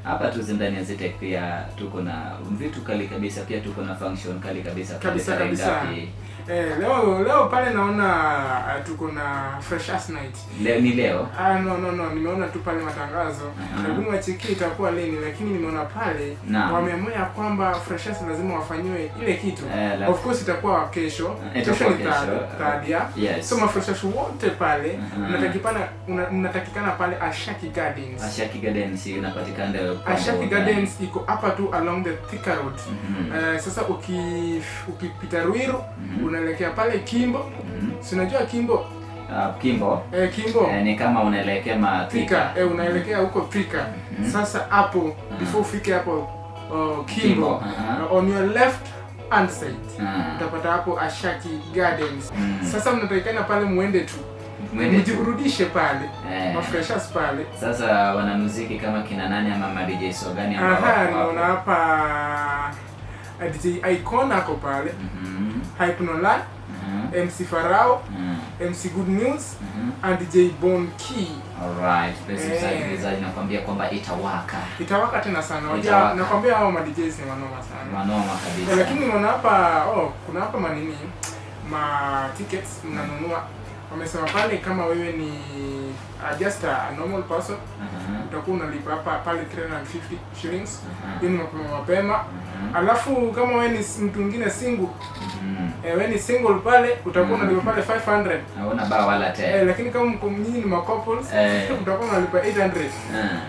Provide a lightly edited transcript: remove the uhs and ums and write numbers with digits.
Hapa tu ndani ya Zetech pia tuko na vitu kali kabisa, pia tuko na function kali kabisa kabisa. Leo pale naona tuko na Freshers Night. Leo ni leo? No, nimeona tu pale matangazo. Hebu wacheki itakuwa lini, lakini nimeona pale wameamua kwamba Freshers lazima wafanywe ile kitu. Of course itakuwa kesho. Kesho ni Tadia. Yes. So Freshers wote pale mnatakikana pale Ashaki Gardens. Ashaki Gardens inapatikana leo. Ashaki Gardens iko hapa tu along the Thika Road. Sasa ukipita Ruiru unaelekea pale Kimbo. Si unajua Kimbo? Kimbo. Kimbo. Ni kama unaelekea Thika. Unaelekea huko Thika. Sasa hapo before ufike hapo Kimbo, on your left hand side utapata hapo Ashaki Gardens. Sasa mnatakikana pale muende tu. Mjiburudishe pale. Freshers pale. Sasa wanamuziki kama kina nani ama DJ Sogani ambao naona hapa DJ Icon ako pale. Hypnoland, MC Farao, MC Good News, and DJ Bon Key. Alright, basi msikilizaji nakwambia kwamba itawaka tena sana. Nakwambia hao ma DJs ni wanoma sana. Wanoma kabisa. Lakini unaona hapa kuna hapa tickets mnanunua. Wamesema pale kama wewe ni just a normal person, utakuwa unalipa hapa pale 350 shillings. Hiyo ni mapema. Alafu kama wewe ni mtu mwingine single, wewe ni single pale utakuwa unalipa pale 500. Hauna ba wala tena. Lakini kama mko nyinyi ni couples, utakuwa unalipa 800.